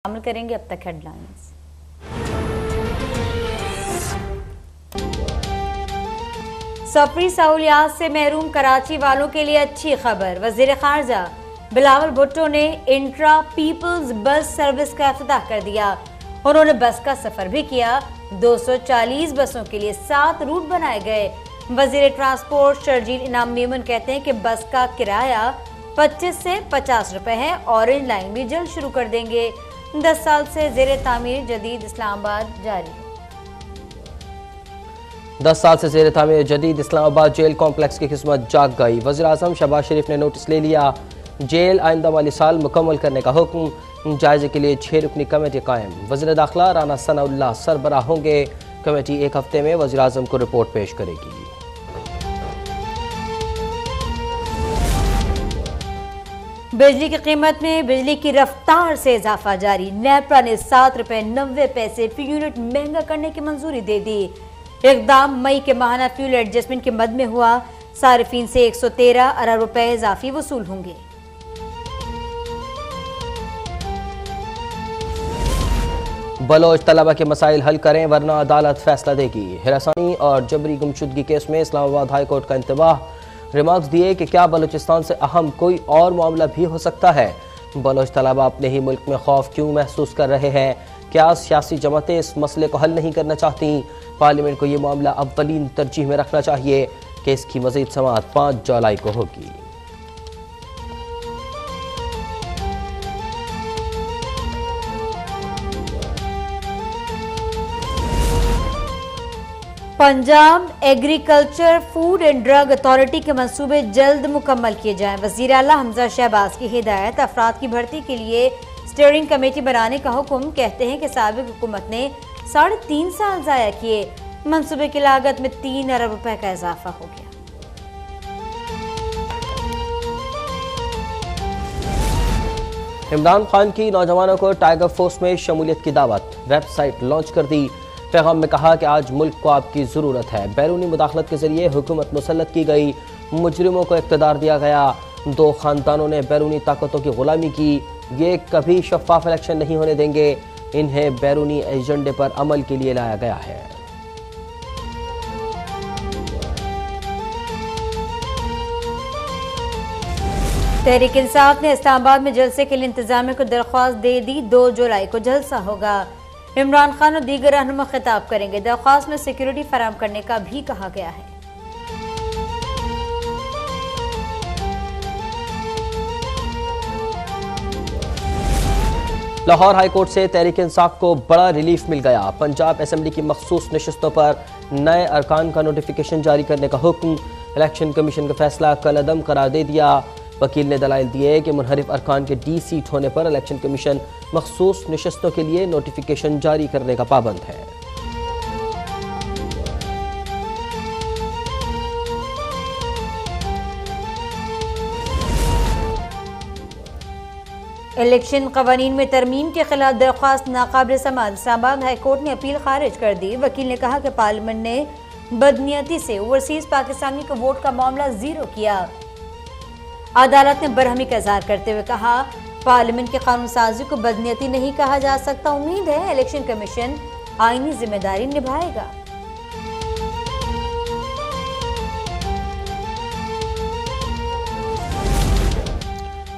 शामिल करेंगे। अब तक हेडलाइंस। सफरी सहूलियात से महरूम कराची वालों के लिए अच्छी खबर। वजीर खारजा बिलावल भुट्टो ने इंट्रा पीपल्स बस सर्विस का इफ्तिताह कर दिया। उन्होंने बस का सफर भी किया। 240 बसों के लिए 7 रूट बनाए गए। वजीर ट्रांसपोर्ट शर्जील इनाम मेमन कहते हैं कि बस का किराया 25 से 50 रुपए है। ऑरेंज लाइन भी जल्द शुरू कर देंगे। 10 साल से जेर तामीर जदीद इस्लामाबाद जारी है। 10 साल से जेर तामीर जदीद इस्लामाबाद जेल कॉम्प्लेक्स की किस्मत जाग गई। वज़ीर आज़म शहबाज शरीफ ने नोटिस ले लिया। जेल आइंदा वाली साल मुकम्मल करने का हुक्म। जायजे के लिए 6 रुकनी कमेटी कायम। वज़ीर दाखिला राना सनाउल्लाह सरबराह होंगे। कमेटी 1 हफ्ते में वज़ीर आज़म को रिपोर्ट पेश करेगी। बिजली की कीमत में बिजली की रफ्तार से इजाफा जारी। नेपरा ने 7 रुपए 90 पैसे फी यूनिट महंगा करने की मंजूरी दे दी। इकदाम मई के माहाना फ्यूल एडजस्टमेंट के मद में हुआ। सारिफीन से 113 अरब रुपए इजाफी वसूल होंगे। बलोच तलबा के मसाइल हल करें वरना अदालत फैसला देगी। हिरासानी और जबरी गुमशुदगी केस में इस्लामाबाद हाई कोर्ट का इंतबाह। रिमार्क्स दिए कि क्या बलूचिस्तान से अहम कोई और मामला भी हो सकता है। बलोच तलबा अपने ही मुल्क में खौफ क्यों महसूस कर रहे हैं। क्या सियासी जमातें इस मसले को हल नहीं करना चाहती। पार्लियामेंट को ये मामला अव्वलीन तरजीह में रखना चाहिए। केस की मजीद समाअत 5 जुलाई को होगी। Punjab agriculture food and drug authority के मंसूबे जल्द मुकम्मल किए जाएं। वज़ीर आला हमजा शहबाज की हिदायत। अफराद की भर्ती के लिए स्टीयरिंग कमेटी बनाने का हुक्म। कहते हैं कि साबिक हुकूमत ने 3.5 साल ज़ाया किए। मंसूबे की लागत में 3 अरब रुपए का इजाफा हो गया। इमरान खान की नौजवानों को टाइगर फोर्स में शमूलियत की दावत। वेबसाइट लॉन्च कर दी। पैगाम में कहा कि आज मुल्क को आपकी ज़रूरत है। बैरूनी मुदाखलत के जरिए हुकूमत मुसल्लत की गई। मुजरिमों को इक़्तिदार दिया गया। 2 खानदानों ने बैरूनी ताकतों की गुलामी की। ये कभी शफाफ इलेक्शन नहीं होने देंगे। इन्हें बैरूनी एजेंडे पर अमल के लिए लाया गया है। तहरीक इंसाफ ने इस्लामाबाद में जलसे के लिए इंतजामिया को दरख्वास्त दे दी। 2 जुलाई को जलसा होगा। इमरान खान और दीगर रहनुमा खिताब करेंगे। दरख्वास्त में सिक्योरिटी फराहम करने का भी कहा गया है। लाहौर हाईकोर्ट से तहरीक इंसाफ को बड़ा रिलीफ मिल गया। पंजाब असेंबली की मखसूस नशिस्तों पर नए अरकान का नोटिफिकेशन जारी करने का हुक्म। इलेक्शन कमीशन का फैसला कलअदम करार दे दिया। वकील ने दलाइल दिए कि मुनहरिफ अरकान के D सीट होने पर इलेक्शन कमीशन मखसूस नशिस्तों के लिए नोटिफिकेशन जारी करने का पाबंद है। इलेक्शन कवानीन में तरमीम के खिलाफ दरख्वास्त नाकाबिल समाअत। इस्लामाबाद हाईकोर्ट ने अपील खारिज कर दी। वकील ने कहा कि पार्लियामेंट ने बदनीयती से ओवरसीज पाकिस्तानी को वोट का मामला ज़ीरो किया। अदालत ने बरहमी का इजहार करते हुए कहा पार्लियामेंट के कानून साजी को बदनीयती नहीं कहा जा सकता। उम्मीद है इलेक्शन कमीशन आईनी जिम्मेदारी निभाएगा।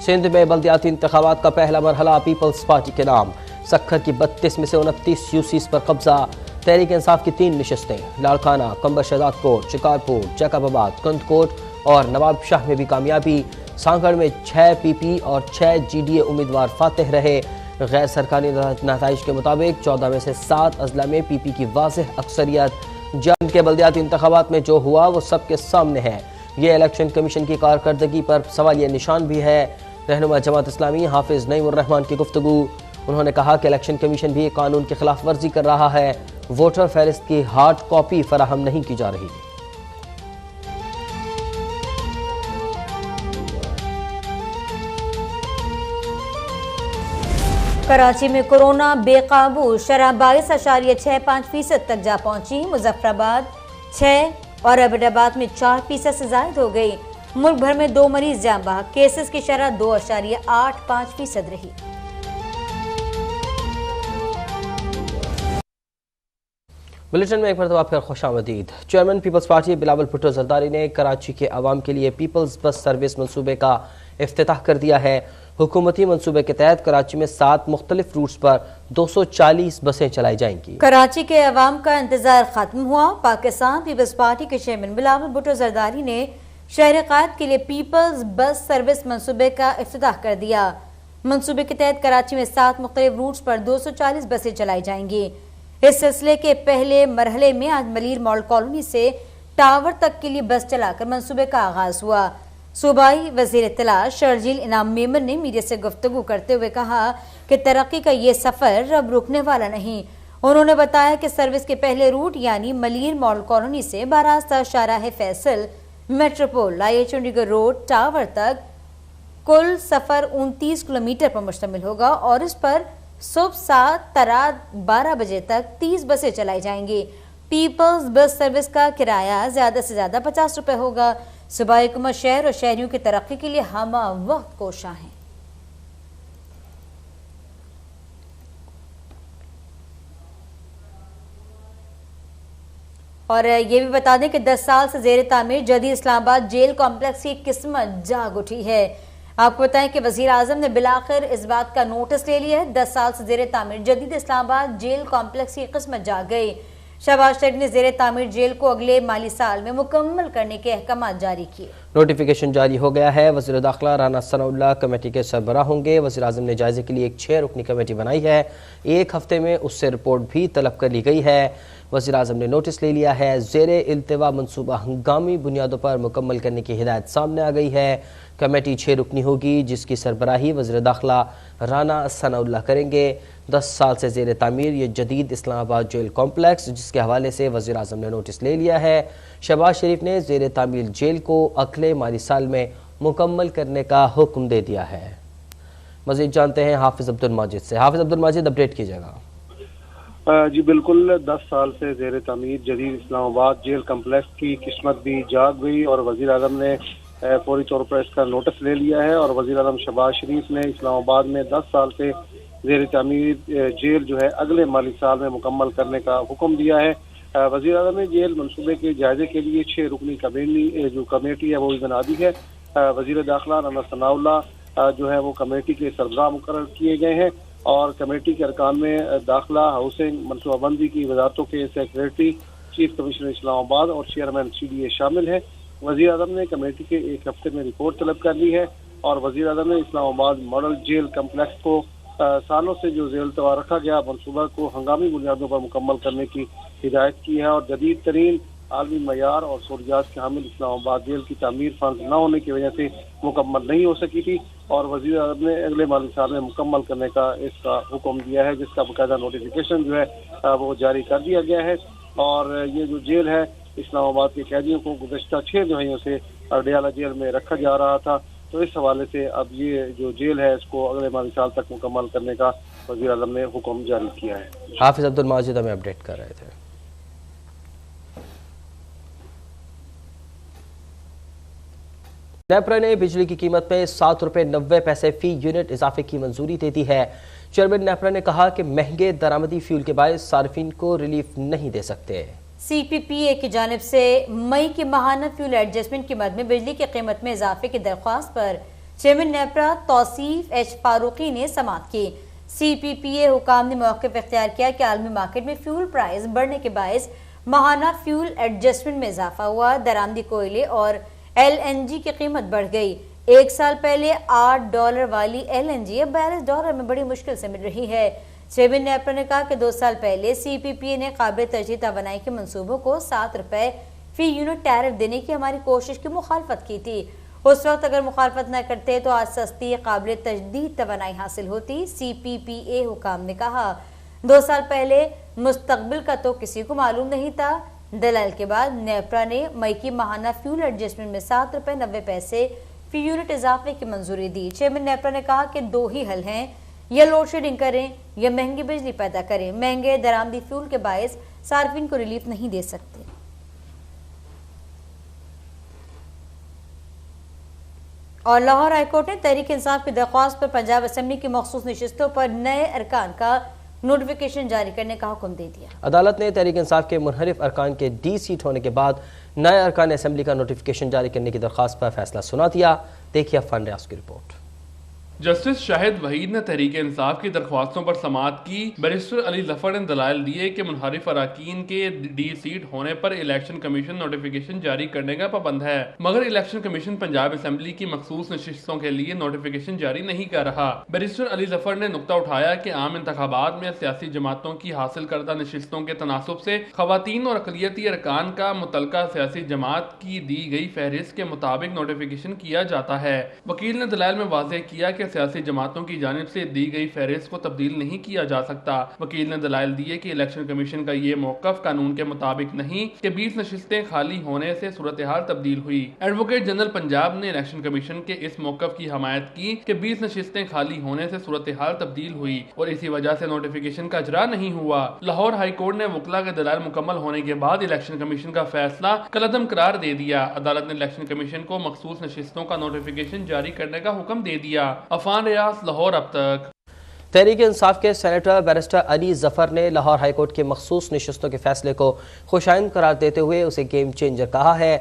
सिंध में बल्दियाती इंतखाबात का पहला मरहला पीपल्स पार्टी के नाम। सक्खर की 32 में से 29 यूसीस पर कब्जा। तहरीक इंसाफ की 3 नशस्तें लाड़काना, कंबर शहजाद कोट, शिकारपुर, जैकबाबाद, कंदकोट और नवाब शाह में भी कामयाबी। सांगड़ में 6 PP और 6 GDA उम्मीदवार फातेह रहे। गैर सरकारी नताइज के मुताबिक 14 में से 7 अजला में PP की वाज़ेह अक्सरियत। जंग के बल्दियाती इंतखाबात में जो हुआ वो सबके सामने है। ये इलेक्शन कमीशन की कारकर्दगी पर सवालिया निशान भी है। रहनुमा जमात इस्लामी हाफिज नईमुर रहमान की गुफ्तगू। उन्होंने कहा कि इलेक्शन कमीशन भी कानून की खिलाफ वर्जी कर रहा है। वोटर फहरिस्त की हार्ड कॉपी फराहम नहीं की जा रही। कराची में कोरोना बेकाबू। शरह 22.65% तक जा पहुंची। मुजफ्फराबाद 6 और एबटाबाद में 4% से जायद हो गई। मुल्क भर में 2 मरीज जान बहक। केसेस की शरह 2.85% रही। बुलेटिन में एक मरतबा फिर खुशामदीद। Chairman Peoples Party Bilawal Bhutto Zardari ने कराची के अवाम के लिए पीपल्स बस सर्विस मनसूबे का इफ्तिताह कर दिया है। हुकूमती मनसूबे के तहत कराची में 7 मुख्तलिफ रूट्स पर 240 बसें चलाई जाएंगी। कराची के अवाम का इंतजार खत्म हुआ। पाकिस्तान पीपल्स पार्टी के चेयरमैन बिलावल भुट्टो जरदारी ने शहर कायद के लिए पीपल्स बस सर्विस मनसूबे का इफ्तिताह कर दिया। मनसूबे के तहत कराची में 7 मुख्तलिफ रूट्स पर 240 बसें चलाई जाएंगी। इस सिलसिले के पहले मरहले में आज मलीर मॉडल कॉलोनी से टावर तक के लिए बस चलाकर मंसूबे का आगाज हुआ। सूबाई वजीर इत्तला शर्जील इनाम मेमन ने मीडिया से गुफ्तगू करते हुए कहा कि तरक्की का ये सफर अब रुकने वाला नहीं। उन्होंने बताया कि सर्विस के पहले रूट यानी मलीर मॉडल कॉलोनी से बारास्ता शाहराह फैसल मेट्रोपोल लाइए चंडीगढ़ रोड टावर तक कुल सफर 29 किलोमीटर पर मुश्तमिल होगा और इस पर सुबह 7 तरा 12 बजे तक 30 बसें चलाई जाएंगी। पीपल्स बस सर्विस का किराया ज्यादा से ज्यादा 50 रुपए होगा। सूबाई हुकूमत शहर और शहरियों की तरक्की के लिए हम वक्त कोशा हैं। और ये भी बता दें कि 10 साल से जेर तामीर जदीद इस्लामाबाद जेल कॉम्प्लेक्स की किस्मत जाग उठी है। आपको बताएं कि वजीर आजम ने बिलाखिर इस बात का नोटिस ले लिया है। 10 साल से जेर तामीर जदीद इस्लामाबाद जेल कॉम्प्लेक्स की किस्मत जाग गई। शहबाज शरीफ ने जेर तामीर जेल को अगले माली साल में मुकम्मल करने के अहकाम जारी किए। नोटिफिकेशन जारी हो गया है। वज़ीर दाखिला राना सनाउल्लाह कमेटी के सरबराह होंगे। वज़ीर आज़म ने जायजे के लिए एक 6 रुकनी कमेटी बनाई है। 1 हफ्ते में उससे रिपोर्ट भी तलब कर ली गई है। वज़ीर आज़म ने नोटिस ले लिया है। ज़ेरे इल्तिवा मनसूबा हंगामी बुनियादों पर मुकम्मल करने की हिदायत सामने आ गई है। कमेटी 6 रुकनी होगी जिसकी सरबराही वज़ीर दाखिला राना सनाउल्लाह करेंगे। 10 साल से ज़ेर तामीर ये जदीद इस्लामाबाद जेल कॉम्प्लेक्स जिसके हवाले से वज़ीर आज़म ने नोटिस ले लिया है। शहबाज शरीफ ने ज़ेर तामीर जेल को अगले माली साल में मुकम्मल करने का हुक्म दे दिया है। मज़ीद जानते हैं हाफिज़ अब्दुल माजिद से। हाफिज़ अब्दुल माजिद, अपडेट कीजिएगा। जी बिल्कुल, 10 साल से ज़ेर तामीर जदीद इस्लामाबाद जेल कम्प्लेक्स की किस्मत भी जाग गई और वज़ीर आज़म ने फौरी तौर पर इसका नोटिस ले लिया है। और वज़ीर आज़म शहबाज शरीफ ने इस्लामाबाद में 10 साल से ज़ेर तामीर जेल जो है अगले माली साल में मुकम्मल करने का हुक्म दिया है। वज़ीर आज़म ने जेल मनसूबे के जायजे के लिए 6 रुकनी कमेटी है वो भी बना दी है। वज़ीर दाखिला राना सनाउल्लाह जो है वो कमेटी के सरबराह मुकर्रर किए गए हैं और कमेटी के अरकान में दाखिला, हाउसिंग, मनसूबाबंदी की वजारतों के सेक्रेटरी, चीफ कमिश्नर इस्लामाबाद और चेयरमैन CDA शामिल है। वज़ीर आज़म ने कमेटी के 1 हफ्ते में रिपोर्ट तलब कर ली है और वज़ीर आज़म ने इस्लामाबाद मॉडल जेल कम्प्लेक्स को सालों से जो जेल तवा रखा गया मनसूबा को हंगामी बुनियादों पर मुकम्मल करने की हिदायत की है। और जदीद तरीन आलमी मयार और सहूलियात के हामिल इस्लामाबाद जेल की तामीर फंड न होने की वजह से मुकम्मल नहीं हो सकी थी और वज़ीर आज़म ने अगले माली साल में मुकम्मल करने का इसका हुक्म दिया है, जिसका बाकायदा नोटिफिकेशन जो है वो जारी कर दिया गया है। और ये जो जेल है इस्लामाबाद के कैदियों को गुज़श्ता 6 दहाइयों से अडयाला जेल में रखा जा रहा था, तो इस हवाले से अब ये जो जेल है इसको अगले माली साल तक मुकम्मल करने का वज़ीर आज़म ने हुक्म जारी किया है। हाफिज़ अब्दुल माजिद हमें अपडेट कर रहे थे। नेपरा ने बिजली की कीमत में 7 रुपये 90 पैसे फी यूनिट इजाफे की मंजूरी दे दी है। चेयरमैन नेपरा ने कहा कि महंगे दरामदी फ्यूल के बायस सार्फिन को रिलीफ नहीं दे सकते। CPPA की जानिब से मई के माहाना फ्यूल एडजस्टमेंट की मद में बिजली की कीमत में इजाफे की दरख्वास्त पर चेयरमैन नेपरा तौसीफ H फारूकी ने समाअत की। CPPA हुकाम ने मौक़िफ़ इख्तियार किया कि आलमी मार्केट में फ्यूल प्राइस बढ़ने के बायस माहाना फ्यूल एडजस्टमेंट में इजाफा हुआ। दरामदी कोयले और LNG की कीमत बढ़ गई। 1 साल पहले $8 वाली LNG अब $42 में बड़ी मुश्किल से मिल रही है। चेयरमैन नेपरा ने कहा कि 2 साल पहले CPPA ने काबिल तरजीह तवानाई के मंसूबों को 7 रुपए फी यूनिट टैरिफ देने की हमारी कोशिश की मुखालफत की थी। उस वक्त अगर मुखालफत न करते तो आज सस्ती काबिल तजदीद तवानाई हासिल होती। CPPA हुकाम ने कहा 2 साल पहले मुस्तकबिल का तो किसी को मालूम नहीं था। दलाल के बाद नेपरा ने मई की माहाना फ्यूल एडजस्टमेंट में 7 रुपए 90 पैसे फी यूनिट इजाफे की मंजूरी दी। चेयरमैन नेपरा ने कहा कि 2 ही हल हैं, या लोड शेडिंग करें या महंगी बिजली पैदा करें। महंगे दरामदी फ्यूल के बायस सार्फिन को रिलीफ नहीं दे सकते। और लाहौर हाईकोर्ट ने तहरीक इंसाफ की दरख्वास्त पर पंजाब असम्बली की मखसूस नशिस्तों पर नए अरकान का नोटिफिकेशन जारी करने का हुक्म दे दिया। अदालत ने तहरीक इंसाफ के मुनहरिफ अरकान के डी सीट होने के बाद नए अरकान असम्बली का नोटिफिकेशन जारी करने की दरख्वास्त पर फैसला सुना दिया। देखिए अफान रियाज की रिपोर्ट। जस्टिस शाहिद वहीद ने तहरीक इंसाफ की दरख्वास्तों पर समाअत की। बैरिस्टर अली जफर ने दलाइल दिए कि मुनहरिफ अरकान के डी सीट होने पर इलेक्शन कमीशन नोटिफिकेशन जारी करने का पाबंद है, मगर इलेक्शन कमीशन पंजाब असम्बली की मखसूस नशिस्तों के लिए नोटिफिकेशन जारी नहीं कर रहा। बैरिस्टर अली जफर ने नुक्ता उठाया कि आम इंतखाबात में सियासी जमातों की हासिल करदा नशिस्तों के तनासुब से खवातीन और अक़लियती अरकान का मुतलका सियासी जमात की दी गई फहरिस्त के मुताबिक नोटिफिकेशन किया जाता है। वकील ने दलाइल में वाज़ेह किया कि सियासी जमातों की जानिब से दी गई फहरिस्त को तब्दील नहीं किया जा सकता। वकील ने दलाइल दिए कि इलेक्शन कमीशन का ये मौक़िफ़ कानून के मुताबिक नहीं कि 20 नशिस्तें खाली होने से सूरत हाल तब्दील हुई। एडवोकेट जनरल पंजाब ने इलेक्शन कमीशन के इस मौक़िफ़ की हमायत की कि 20 नशिस्तें खाली होने से सूरत हाल तब्दील हुई और इसी वजह से नोटिफिकेशन का इजरा नहीं हुआ। लाहौर हाई कोर्ट ने वकला के दलाइल मुकम्मल होने के बाद इलेक्शन कमीशन का फैसला कलअदम करार दे दिया। अदालत ने इलेक्शन कमीशन को मखसूस नशिस्तों का नोटिफिकेशन जारी करने का हुक्म दे दिया। अफान रियाज, लाहौर। अब तक तहरीक इंसाफ के सेनेटर बैरिस्टर अली जफर ने लाहौर हाईकोर्ट के मखसूस नशिस्तों के फैसले को खुशाइंद करार देते हुए उसे गेम चेंजर कहा है।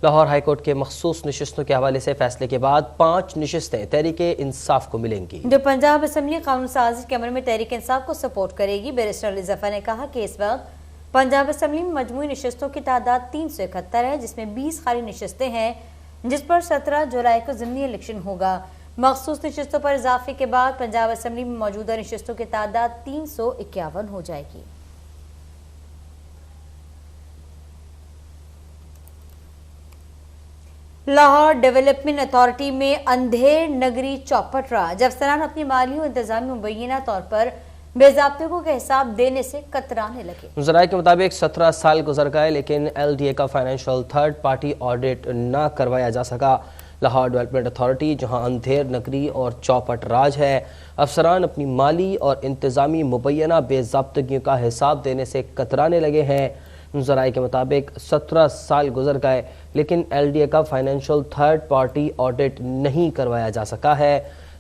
लाहौर हाईकोर्ट के मखसूस नशिस्तों के हवाले से फैसले के बाद 5 नशिस्तें तहरीक इंसाफ को मिलेंगी, जो पंजाब असम्बली कानून साजी के अमल में तहरीक इंसाफ को सपोर्ट करेगी। बैरिस्टर अली जफर ने कहा कि इस वक्त पंजाब असम्बली में मजमूई नशिस्तों की तादाद 371 है, जिसमें 20 खाली नशिस्तें हैं, जिस पर 17 जुलाई को ज़िमनी इलेक्शन होगा। मखसूस नशिस्तों पर इजाफे के बाद पंजाब असम्बली में मौजूदा नशिस्तों की तादाद 351 हो जाएगी। लाहौर डेवलपमेंट अथॉरिटी में अंधेर नगरी चौपट रहा, जब अफसरान अपनी माली और इंतजामी मुबैना तौर पर बेज़ाब्तियों के हिसाब देने से कतराने लगे। ज़राए के मुताबिक 17 साल गुजर गए लेकिन LDA का फाइनेंशियल थर्ड पार्टी ऑडिट न करवाया जा सका। लाहौर डेवलपमेंट अथॉरिटी जहां अंधेर नगरी और चौपट राज है, अफसरान अपनी माली और इंतजामी मुबैना बेज़ाब्तगियों का हिसाब देने से कतराने लगे हैं। ज़राए के मुताबिक 17 साल गुजर गए लेकिन LDA का फाइनेंशियल थर्ड पार्टी ऑडिट नहीं करवाया जा सका है।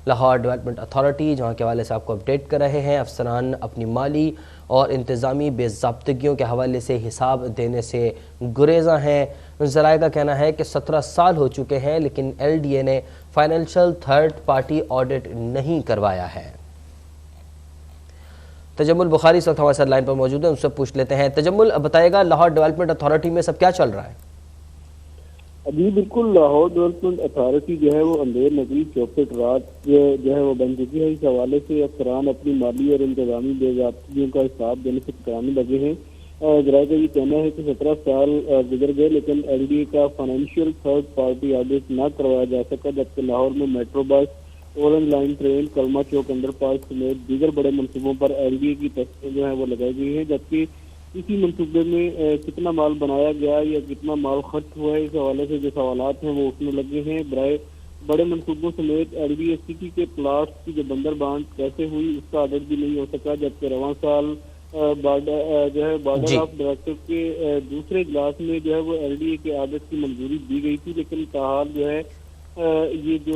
लाहौर डेवलपमेंट अथॉरिटी जहाँ के हवाले से आपको अपडेट कर रहे हैं, अफसरान अपनी माली और इंतज़ामी बेज़ाब्तगियों के हवाले से हिसाब देने से गुरेज़ा हैं। ज़राए का कहना है कि 17 साल हो चुके हैं लेकिन LDA ने फाइनेंशियल थर्ड पार्टी ऑडिट नहीं करवाया है। तजम्मुल बुखारी इस वक्त हमारे साथ लाइन पर मौजूद है, उनसे पूछ लेते हैं। तजम्मुल, बताएगा लाहौर डेवलपमेंट अथॉरिटी में सब क्या चल रहा है? अभी बिल्कुल लाहौर डेवलपमेंट अथॉरिटी जो है वो अंधेर नगरी चौपट रात जो है वो बन चुकी है। इस हवाले से अफसरान अपनी माली और इंतजामी बेज़ाब्तियों का हिसाब देने से कराने लगे हैं। ज़राए का ये कहना है कि 17 साल गुजर गए लेकिन LDA का फाइनेंशियल थर्ड पार्टी ऑडिट न करवाया जा सका, जबकि लाहौर में metro bus, orange line train, कलमा चौक अंडरपास समेत दीगर बड़े मनसूबों पर LDA की तस्वीरें जो है वो लगाई गई है, जबकि इसी मनसूबे में कितना माल बनाया गया या कितना माल खर्च हुआ है, इस हवाले से जो सवालात हैं वो उठने लगे हैं। बड़े मनसूबों समेत LDA सिटी के प्लाट की जो बंदर बांट कैसे हुई उसका ऑडिट भी नहीं हो सका, जबकि रवां साल बॉर्डर ऑफ डायरेक्टर के दूसरे इजलास में जो है वो LDA के ऑडिट की मंजूरी दी गई थी, लेकिन ताहाल जो है ये जो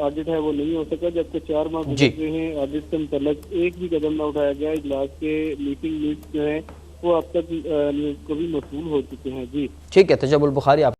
ऑडिट है वो नहीं हो सका, जबकि 4 माह गुजर गए हैं, ऑडिट से मुतल्लिक एक भी कदम न उठाया गया। इजलास के मीटिंग मिनट्स जो है वो अब तक कभी मसूल हो चुके हैं। जी ठीक है, तजम्मुल बुखारी आप